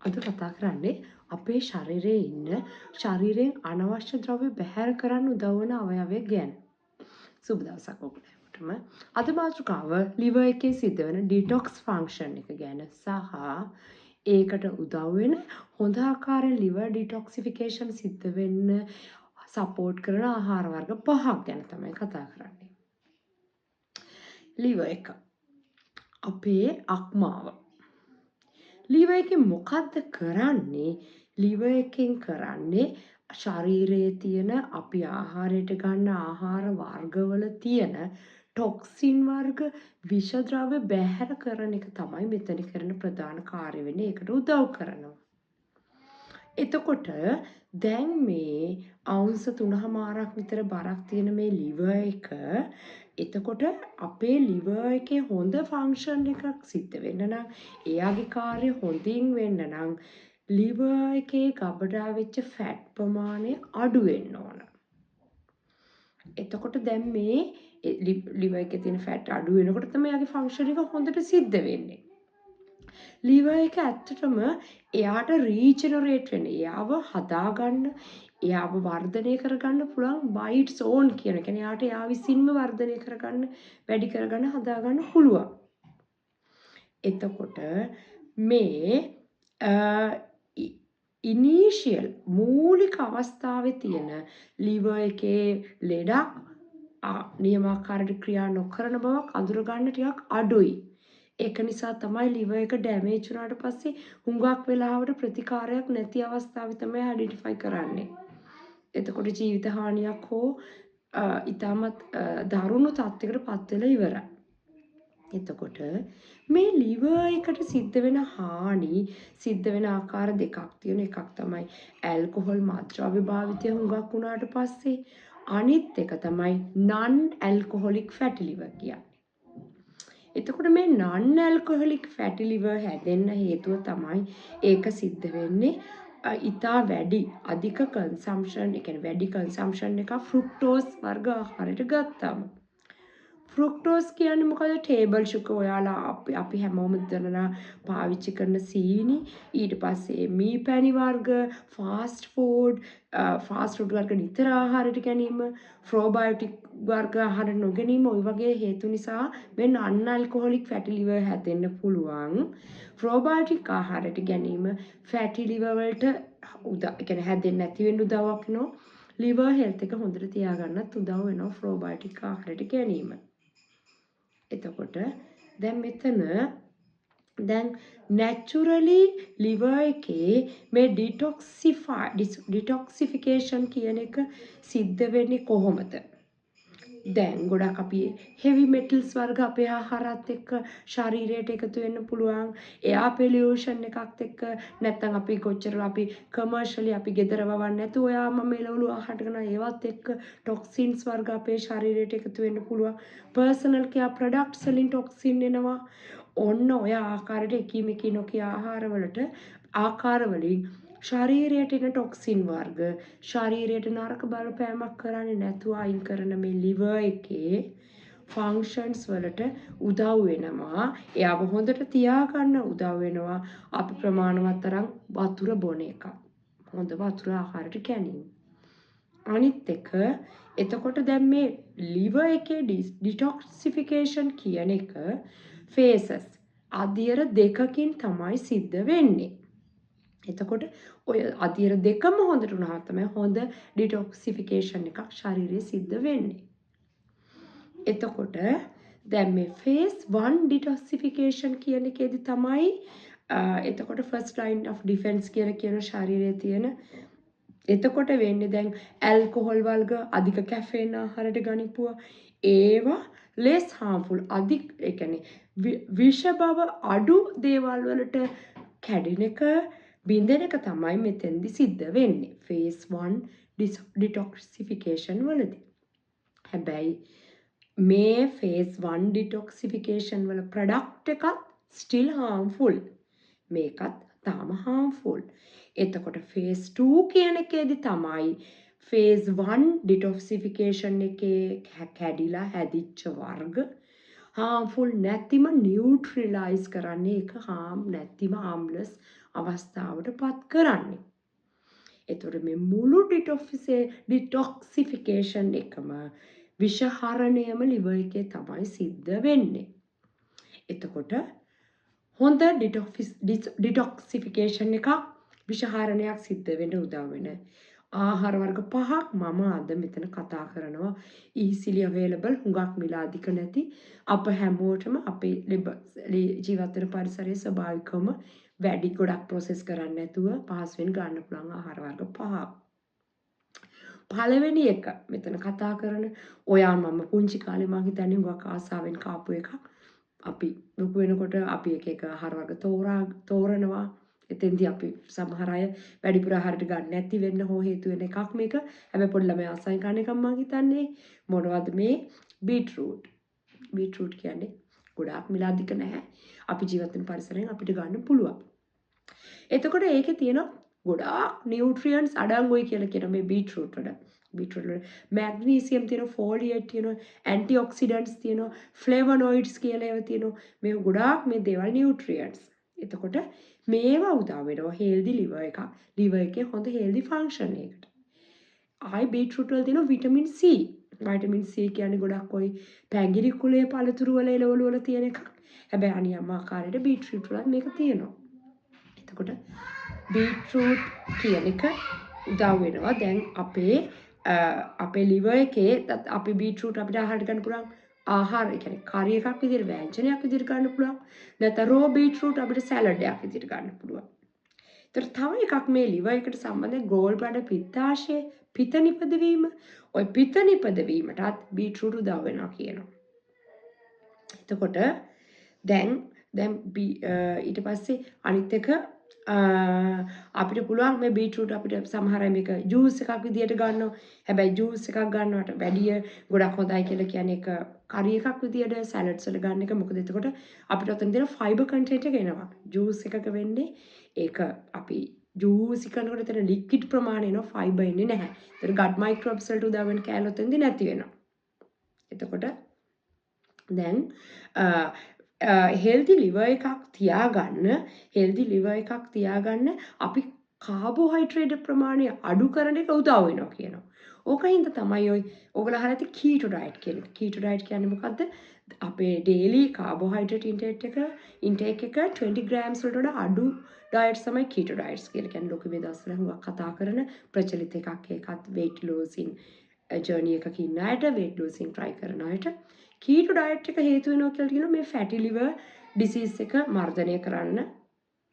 අද කතා කරන්නේ අපේ ශරීරයේ ඉන්න ශරීරයෙන් අනවශ්‍ය ද්‍රව්‍ය බැහැර කරන්න උදව් වන අවයවය ගැන. සුබ දවසක් ඔබටම. අද මාතෘකාව liver එකේ සිද්ධ වෙන detox function එක ගැන සහ ඒකට උදව් වෙන හොඳ ආකාරයෙන් liver detoxification සිද්ධ වෙන්න සපෝට් කරන ආහාර වර්ග 5ක් ගැන තමයි කතා කරන්නේ. liver එක අපේ අක්මාව. liver එකෙන් මොකද්ද කරන්නේ? liver එකෙන් කරන්නේ ශරීරයේ තියෙන අපි ආහාරයට ගන්න ආහාර වර්ගවල තියෙන ටොක්සින් වර්ග විෂ ද්‍රව්‍ය බැහැර කරන එක තමයි මෙතන කරන ප්‍රධාන කාර්ය වෙන්නේ. ඒකට උදව් කරනවා. එතකොට දැන් මේ අවුන්ස් 3.5ක් විතර බරක් තියෙන මේ liver එක එතකොට අපේ liver එකේ හොඳ ෆන්ක්ෂන් එකක් සිද්ධ වෙන්න නම් එයාගේ කාර්ය හොඳින් වෙන්න නම් liver එකේ ගබඩා වෙච්ච ෆැට් ප්‍රමාණය අඩු වෙන්න ඕන. එතකොට දැන් මේ liver එකේ තියෙන ෆැට් අඩු වෙනකොට තමයි එයාගේ ෆන්ක්ෂන් එක හොඳට සිද්ධ වෙන්නේ. liver එක ඇත්තටම එයාට රීජනරේට් වෙන්න, එයාව හදාගන්න, එයාව වර්ධනය කරගන්න පුළුවන් බයිට්ස් ඕන් කියන එක. එයාට එයා විසින්ම වර්ධනය කරගන්න, වැඩි කරගන්න, හදාගන්න පුළුවන්. එතකොට මේ ඉනීෂියල් මූලික අවස්ථාවේ තියෙන liver එකේ ලෙඩක් නියමාකාරයට ක්‍රියා නොකරන බවක් අඳුරගන්න ටිකක් අඩුයි. ඒක නිසා තමයි liver එක ඩැමේජ් වුණාට පස්සේ හුඟක් වෙලාවට ප්‍රතිකාරයක් නැති අවස්ථාවේ තමයි අයිඩෙන්ටිෆයි කරන්නේ. එතකොට ජීවිත හානියක් හෝ ඉතාමත් දරුණු තත්යකට පත් වෙලා ඉවරයි. එතකොට මේ liver එකට සිද්ධ වෙන හානි සිද්ධ වෙන ආකාර දෙකක් තියෙන. එකක් තමයි ඇල්කොහොල් මත්ද්‍රව්‍ය භාවිතය හුඟක් වුණාට පස්සේ, අනිත් එක තමයි non alcoholic fatty liver කියන්නේ. එතකොට මේ non alcoholic fatty liver හැදෙන්න හේතුව තමයි ඒක සිද්ධ වෙන්නේ ඉතා වැඩි අධික කන්සම්ප්ෂන්, ඒ කියන්නේ වැඩි කන්සම්ප්ෂන් එක ෆ්‍රුක්ටෝස් වර්ග ආහාරයට ගත්තාම. ෆ්‍රුක්ටෝස් කියන්නේ මොකද? Table sugar. ඔයාලා අපි හැමෝම දන්නා පාවිච්චි කරන සීනි, ඊට පස්සේ මී පැණි වර්ග, ෆාස්ට් ෆුඩ් වර්ග නිතර ආහාරයට ගැනීම, ප්‍රෝබයෝටික් වර්ග ආහාර නොගැනීම, ওই වගේ හේතු නිසා මේ non alcoholic fatty liver හැදෙන්න පුළුවන්. ප්‍රෝබයෝටික් ආහාරයට ගැනීම fatty liver වලට හැදෙන්නේ නැති වෙන්න උදව්වක් වෙනවා. liver health එක හොඳට තියාගන්නත් උදව් වෙනවා ප්‍රෝබයෝටික් ආහාරයට ගැනීම. එතකොට දැන් මෙතන දැන් naturally liver එකේ මේ detoxification කියන එක සිද්ධ වෙන්නේ කොහොමද? දැන් ගොඩක් අපි heavy metals වර්ග අපේ ආහාරات එක්ක ශරීරයට එකතු වෙන්න පුළුවන්. air pollution එකත් එක්ක නැත්නම් අපි කොච්චර අපි commercially අපි ගෙදර වවන්නේ නැතුව ඔයාම මේ ලවලු ආහාර කරන ඒවත් එක්ක toxins වර්ග අපේ ශරීරයට එකතු වෙන්න පුළුවන්. personal care products වලින් toxin එනවා. ඔන්න ඔය ආකාරයට එකිනෙක නොකිය ආකාර වලින් ශරීරයට එන ටොක්සින් වර්ග ශරීරයට නරක බලපෑමක් කරන්නේ නැතුව අයින් කරන මේ liver එකේ ෆන්ක්ෂන්ස් වලට උදව් වෙනවා. එයාව හොඳට තියාගන්න උදව් වෙනවා අපි ප්‍රමාණවත් තරම් වතුර බොන එක. හොඳ වතුර ආහාරයට ගැනීම. අනිත් එක එතකොට දැන් මේ liver එකේ detoxification කියන එක phases අදියර දෙකකින් තමයි සිද්ධ වෙන්නේ. එතකොට ඔය අදියර දෙකම හොඳට වුණාම තමයි හොඳ ඩිටොක්සිෆිකේෂන් එකක් ශරීරයේ සිද්ධ වෙන්නේ. එතකොට දැන් මේ phase 1 detoxification කියන එකේදී තමයි එතකොට first line of defense කියලා කියන ශරීරයේ තියෙන එතකොට වෙන්නේ දැන් ඇල්කොහොල් වර්ග අධික කැෆේන් ආහාරයට ගනිපුවා ඒවා less harmful ඒ කියන්නේ විෂ බව අඩු දේවල් වලට කැඩෙන එක බින්දෙන එක තමයි මෙතෙන්දි සිද්ධ වෙන්නේ phase 1 detoxification වලදී. හැබැයි මේ phase 1 detoxification වල product එකත් still harmful. මේකත් තාම harmful. එතකොට phase 2 කියන එකේදී තමයි phase 1 detoxification එකේ කැඩිලා හැදිච්ච වර්ග harmful නැතිම neutralize කරන්නේ ඒක නැතිම harmless අවස්ථාවට පත් කරන්නේ. එතකොට මේ මුළු ඩිටොක්සිෆිකේෂන් එකම විෂහරණයම liver එකේ තමයි සිද්ධ වෙන්නේ. එතකොට හොඳ ඩිටොක්සිෆිකේෂන් එකක් විෂහරණයක් සිද්ධ වෙන්න උදව් වෙන ආහාර වර්ග 5ක් මම අද මෙතන කතා කරනවා easily available හුඟක් මිල අධික නැති අප හැමෝටම අපේ ජීවත් වෙන පරිසරයේ ස්වභාවිකවම වැඩි ගොඩක් ප්‍රොසෙස් කරන්නේ නැතුව පහසුවෙන් ගන්න පුළුවන් ආහාර වර්ග 5ක්. පළවෙනි එක මෙතන කතා කරන ඔයා මම පුංචි කාලේ මම හිතන්නේ හුඟක් ආසාවෙන් කාපු එකක්. අපි ලොකු වෙනකොට අපි එක ආහාර වර්ග තෝරනවා. එතෙන්දී අපි සමහර අය වැඩිපුර ආහාරයට ගන්න නැති වෙන්න හෝ හේතු වෙන එකක් මේක. හැබැයි පොඩි ළමයි ආසයි කන එකක් මම හිතන්නේ. මොනවද මේ බීට්රූට්. බීට්රූට් කියන්නේ ගොඩාක් මිල අධික නැහැ. අපි ජීවත් වෙන පරිසරයෙන් අපිට ගන්න පුළුවන්. එතකොට ඒකේ තියෙන ගොඩාක් නියුට්‍රියන්ට්ස් අඩංගුයි කියලා කියන මේ බීට්රූට් වල. බීට්‍රූට් වල මැග්නීසියම් තියෙනවා, ෆෝලියේට් තියෙනවා, ඇන්ටිඔක්සිඩන්ට්ස් තියෙනවා, ෆ්ලේවොනොයිඩ්ස් කියලා ඒවා තියෙනවා. මේ ගොඩාක් මේ දේවල් නියුට්‍රියන්ට්ස්. එතකොට මේවා උදා වෙනවා හෙල්දි liver එකක්. liver එකේ හොඳ හෙල්දි ෆන්ක්ෂන් එකකට. ආයි බීට්‍රූට් වල තියෙනවා විටමින් C. විටමින් C කියන්නේ ගොඩක් ඔයි පැංගිරි කුලයේ පළතුරු වල එළවලු වල තියෙන එකක්. හැබැයි අනියම් ආකාරයට බීට්‍රූට් වල මේක තියෙනවා. එතකොට බීට්රූට් කියන එක උදව් වෙනවා දැන් අපේ liver එකේ අපි බීට්‍රූට් අපිට ආහාරයට ගන්න පුළුවන් ආහාර ඒ කියන්නේ curry එකක් විදිහට ව්‍යංජනයක් විදිහට ගන්න පුළුවන්. නැත්නම් raw beetroot අපිට salad එකක් විදිහට ගන්න පුළුවන්. ඒතර තව එකක් මේ liver එකට සම්බන්ධ ගෝල් බඩ පිත්තාශය පිත නිපදවීම. ওই පිත නිපදවීමටත් බීට්‍රූට් උදව් වෙනවා කියනවා. එතකොට දැන් ඊට පස්සේ අනිත් එක අපිට පුළුවන් මේ බීට්‍රූට් අපිට සමහර අය මේක ජූස් එකක් විදියට ගන්නවා. හැබැයි ජූස් එකක් ගන්නවට වැඩිය ගොඩක් හොඳයි කියලා කියන්නේ ඒක curry එකක් විදියට සලාඩ්ස් වල ගන්න එක. මොකද එතකොට අපිට ඔතන තියෙන ෆයිබර් කන්ටෙන්ට් එක එනවා. ජූස් එකක වෙන්නේ ඒක අපි ජූස් කරනකොට එතන ලික්විඩ් ප්‍රමාණය එනවා ෆයිබර් එන්නේ නැහැ. ඒතර ගට් මයික්‍රොබ්ස් වලට උදා වෙන කැලේ ඔතනදී නැති වෙනවා. එතකොට දැන් හෙල්දි liver එකක් තියාගන්න අපි කාබෝහයිඩ්‍රේට් ප්‍රමාණය අඩු කරන එක උදව් වෙනවා කියනවා. ඕකින්ද තමයි ඔයගොල්ලෝ අහලා ඇති කීටෝ ඩයට් කියන එක. කීටෝ ඩයට් කියන්නේ මොකද්ද? අපේ ඩේලි කාබෝහයිඩ්‍රේට් ඉන්ටේක් එක 20 grams වලට වඩා අඩු ඩයට්ස් තමයි කීටෝ ඩයට්ස් කියලා කියන්නේ. ලෝකෙ මේ දවස්වල හුඟක් කතා කරන ප්‍රචලිත එකක්. ඒකත් weight losing ජර්නි එකක ඉන්න අයට weight losing try කරන අයට කීටෝ ඩයට් එක හේතු වෙනවා කියලා කියනවා මේ fatty liver disease එක මර්ධනය කරන්න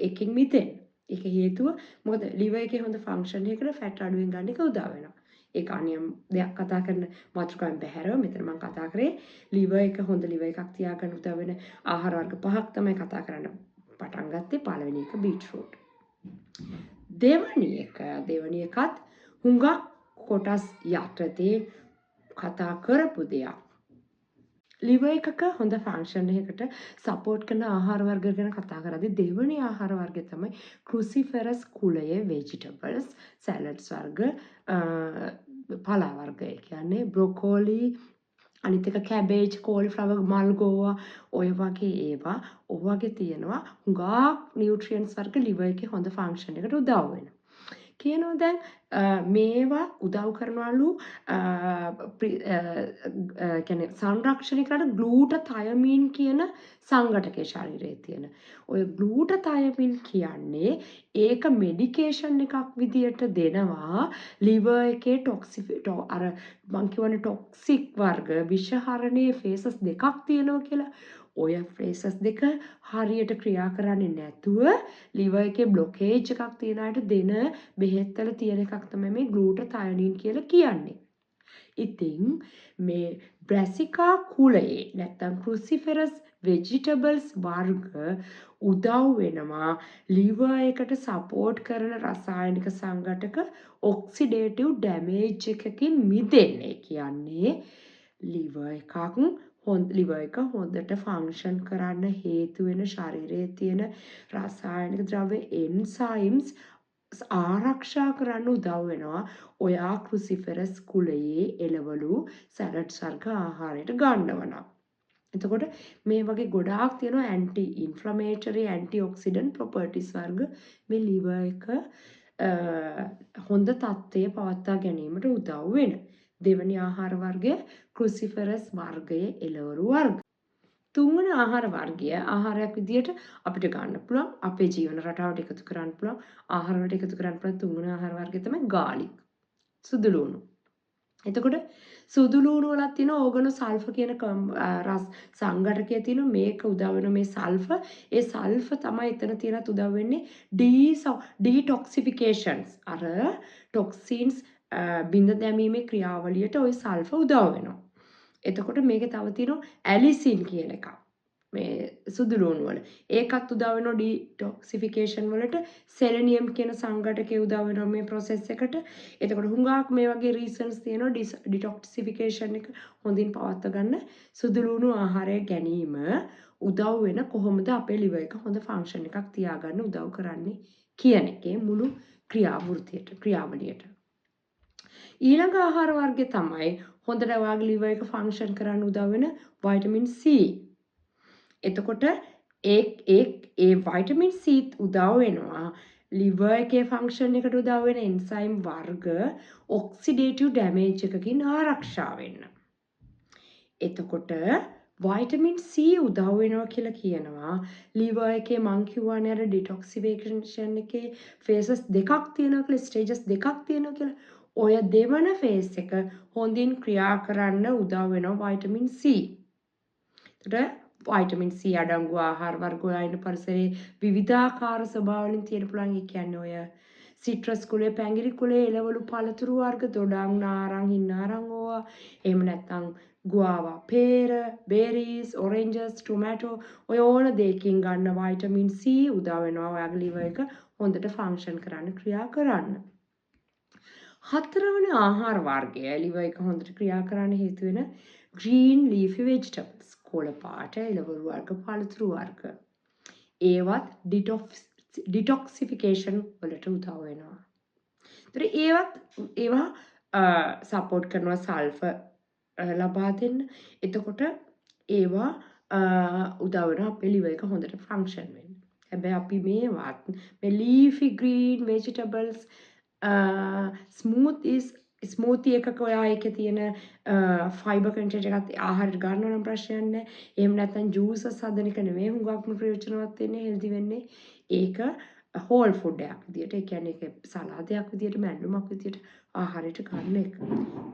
එකකින් මිදෙන්න. ඒක හේතුව මොකද liver එකේ හොඳ function එකකට fat අඩුවෙන් ගන්න එක උදා වෙනවා. ඒක අනියම් දෙයක් කතා කරන මාතෘකාවෙන් බැහැරව මෙතන මම කතා කරේ liver එක හොඳ liver එකක් තියාගන්න උදව් වෙන ආහාර වර්ග 5ක් තමයි කතා කරන්න පටන් ගත්තේ. පළවෙනි එක beetroot. දෙවැනි එකත් හුඟක් කොටස් යටතේ කතා කරපු දෙයක්. liver එකක හොඳ ෆන්ක්ෂන් එකකට සපෝට් කරන ආහාර වර්ග ගැන කතා කරද්දී දෙවෙනි ආහාර වර්ගය තමයි cruciferous කුලයේ vegetables salads වර්ග පලා වර්ග. ඒ කියන්නේ බ්‍රොකෝලි අනිත් එක කැබේජ් කෝලිෆ්ලවර් මල්ගෝවා ඔය වගේ ඒවා ඔයගේ තියෙනවා හුඟක් නියුට්‍රියන්ට්ස් වර්ග liver එකේ හොඳ ෆන්ක්ෂන් එකට උදව් වෙනවා. කියනවා දැන් මේවා උදව් කරනවලු කියන්නේ සංරක්ෂණය කරන ග්ලූටාතයමින් කියන සංඝටකයේ ශරීරයේ තියෙන. ඔය ග්ලූටාතයමින් කියන්නේ ඒක මෙඩිකේෂන් එකක් විදියට දෙනවා liver එකේ අර මං කියවනේ ටොක්සික් වර්ග විෂහරණයේ ෆේසස් දෙකක් තියෙනවා කියලා. ඔය ෆේසස් දෙක හරියට ක්‍රියා කරන්නේ නැතුව liver එකේ බ්ලොකේජ් එකක් තියෙන අයට දෙන බෙහෙත් වල තියෙන එකක් තමයි මේ ග්ලූටාතයනින් කියලා කියන්නේ. ඉතින් මේ බ්‍රැසිකා කුලයේ නැත්තම් cruciferous vegetables වර්ග උදව් වෙනවා liver එකට සපෝට් කරන රසායනික සංඝටක ඔක්සිඩේටිව් ඩැමේජ් එකකින් මිදෙන්න. කියන්නේ liver එක හොඳට ෆන්ක්ෂන් කරන්න හේතු වෙන ශරීරයේ තියෙන රසායනික ද්‍රව්‍ය එන්සයිම්ස් ආරක්ෂා කරන්න උදව් වෙනවා ඔයා cruciferous කුලයේ එළවලු සැලඩ්ස් වර්ග ආහාරයට ගන්නවා නම්. එතකොට මේ වගේ ගොඩාක් තියෙනවා ඇන්ටි ඉන්ෆ්ලමේටරි ඇන්ටිඔක්සිඩන්ට් ප්‍රොපර්ටිස් වර්ග මේ liver එක හොඳ තත්ත්වයේ පවත්වා ගැනීමට උදව් වෙන. දෙවැනි ආහාර වර්ගය ක්‍රුසිෆරස් වර්ගයේ එළවලු වර්ග. තුන්වන ආහාර වර්ගය ආහාරයක් විදියට අපිට ගන්න පුළුවන් අපේ ජීවන රටාවට එකතු කරන්න පුළුවන් ආහාර වලට එකතු කරන්න පුළුවන් තුන්වන ආහාර වර්ගය තමයි ගාලික්. සුදු ලුණු. එතකොට සුදු ලුණු වලත් තියෙන ඕගනෝ සල්ෆර් කියන රස සංඝටකයේ තියෙන මේක උදව් වෙන මේ සල්ෆර් ඒ සල්ෆර් තමයි එතන තියෙනත් උදව් වෙන්නේ ඩීටොක්සිෆිකේෂන්ස් අර ටොක්සින්ස් බිඳ දැමීමේ ක්‍රියාවලියට ওই සල්ෆර් උදව් වෙනවා. එතකොට මේකේ තව තියෙනවා ඇලිසින් කියන එකක්. මේ සුදු ලුණු වල. ඒකත් උදව් වෙනවා ඩීටොක්සිෆිකේෂන් වලට. සෙලනියම් කියන සංඝටකයේ උදව් වෙනවා මේ process එකට. එතකොට හුඟක් මේ වගේ රීසන්ස් තියෙනවා ඩිටොක්සිෆිකේෂන් එක හොඳින් පවත්වා ගන්න සුදු ලුණු ආහාරය ගැනීම උදව් වෙන කොහොමද අපේ liver එක හොඳ ෆන්ක්ෂන් එකක් තියාගන්න උදව් කරන්නේ කියන එකේ මුළු ක්‍රියාවලියට. ඊළඟ ආහාර වර්ගය තමයි හොඳට වාගේ liver එක ෆන්ක්ෂන් කරන්න උදව් වෙන vitamin C. එතකොට ඒ vitamin C උදව් වෙනවා liver එකේ ෆන්ක්ෂන් එකට උදව් වෙන එන්සයිම් වර්ග ඔක්සිඩේටිව් ඩැමේජ් එකකින් ආරක්ෂා වෙන්න. එතකොට vitamin C උදව් වෙනවා කියලා කියනවා liver එකේ මං කිව්වනේ අර detoxification එකේ phases දෙකක් තියෙනවා කියලා stages දෙකක් තියෙනවා කියලා. ඔය දෙවන ෆේස් එක හොඳින් ක්‍රියා කරන්න උදව් වෙනවා vitamin C. එතකොට vitamin C අඩංගු ආහාර වර්ග වලින් පරිසරයේ විවිධාකාර ස්වභාවවලින් තියෙන පුළුවන්. ඒ කියන්නේ ඔය සිට්‍රස් කුලේ, පැංගිරි කුලේ, එළවලු පළතුරු වර්ග, දොඩම්, නාරං, හින්නාරං ඕවා. එහෙම නැත්නම් ගුවාවා, පේර, බේරීස්, ඔරෙන්ජස්, ටොමැටෝ ඔය ඕන දෙයකින් ගන්න vitamin C උදව් වෙනවා ඔයාගේ liver එක හොඳට ෆන්ක්ෂන් කරන්න ක්‍රියා කරන්න. හතරවන ආහාර වර්ගය liver එක හොඳට ක්‍රියා කරන්න හේතු වෙන green leafy vegetables කොළ පාට එළවලු වර්ග පළතුරු වර්ග. ඒවත් ඩිටොක්සිෆිකේෂන් වලට උදව් වෙනවා. ඒවා සපෝට් කරනවා සල්ෆර් ලබා දෙන්න. එතකොට ඒවා උදව් වෙනවා අපේ liver එක හොඳට ෆන්ක්ෂන් වෙන්න. හැබැයි අපි මේ leafy green vegetables ස්මූති එකක ඔයා ඒකේ තියෙන ෆයිබර් කන්ටෙන්ට් එකත් ආහාරයට ගන්නවා නම් ප්‍රශ්නයක් නැහැ. එහෙම නැත්නම් ජූසස් හදන එක නෙමෙයි හුඟක්ම ප්‍රයෝජනවත් වෙන්නේ හෙල්දි වෙන්නේ. ඒක හෝල් ෆුඩ් එකක් විදියට. ඒ කියන්නේ ඒක සලාදයක් විදියට, මැල්ලුමක් විදියට ආහාරයට ගන්න එක.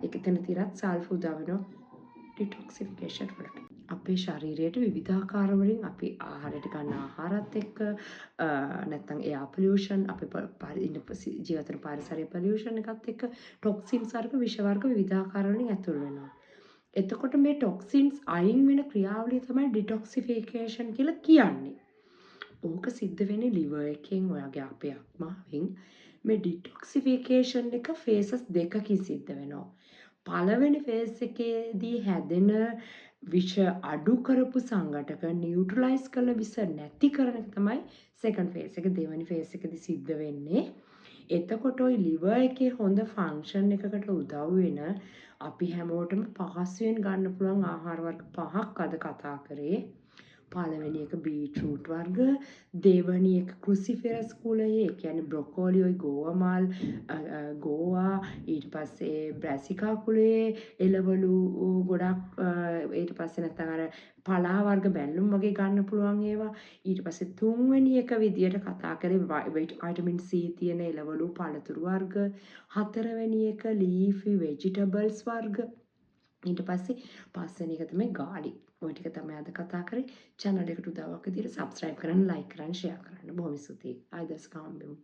ඒක එතන තියෙන සල්ෆර් උදව් වෙනවා ඩිටොක්සිෆිකේෂන් වලට. අපේ ශරීරයට විවිධාකාර වලින් අපි ආහාරයට ගන්න ආහාරات එක්ක නැත්නම් එයා පොලියුෂන් අපේ ජීවිත පරිසරයේ පොලියුෂන් එකත් එක්ක ටොක්සින්ස් වර්ග විෂ වර්ග විවිධාකාර වලින් ඇතුල් වෙනවා. එතකොට මේ ටොක්සින්ස් අයින් වෙන ක්‍රියාවලිය තමයි ඩිටොක්සිෆිකේෂන් කියලා කියන්නේ. ඕක සිද්ධ වෙන්නේ liver එකෙන් ඔයාගේ අපේ අක්මාවෙන් මේ ඩිටොක්සිෆිකේෂන් එක phases දෙකකින් සිද්ධ වෙනවා. පළවෙනි ෆේස් එකේදී හැදෙන විෂ අඩු කරපු සංඝටක නියුට්‍රලයිස් කරලා විෂ නැති කරන එක තමයි සෙකන්ඩ් ෆේස් එක. දෙවෙනි ෆේස් එකේදී සිද්ධ වෙන්නේ. එතකොට ওই liver එකේ හොඳ ෆන්ක්ෂන් එකකට උදව් වෙන අපි හැමෝටම පහසුවෙන් ගන්න පුළුවන් ආහාර වර්ග පහක් අද කතා කරේ. පළවෙනි එක බීට්‍රූට් වර්ග, දෙවෙනි එක ක්‍රුසිෆරස් කුලයේ, ඒ කියන්නේ බ්‍රොකෝලි, ඔය ගෝවා මල්, ගෝවා, ඊට පස්සේ බ්‍රැසිකා කුලයේ එළවලු ගොඩක් ඊට පස්සේ නැත්නම් අර පලා වර්ග බැල්ලුම් වගේ ගන්න පුළුවන් ඒවා. ඊට පස්සේ තුන්වෙනි එක විදියට කතා කරේ vitamin C තියෙන එළවලු පළතුරු වර්ග. හතරවෙනි එක leafy vegetables වර්ග. ඊට පස්සේ පස්වෙනි එක තමයි garlic. ඔය ටික තමයි අද කතා කරේ. channel එකට උදව්වක් විදියට subscribe කරන්න, like කරන්න, share කරන්න. බොහොම ස්තුතියි. ආයෙ දවසක හම්බෙමු.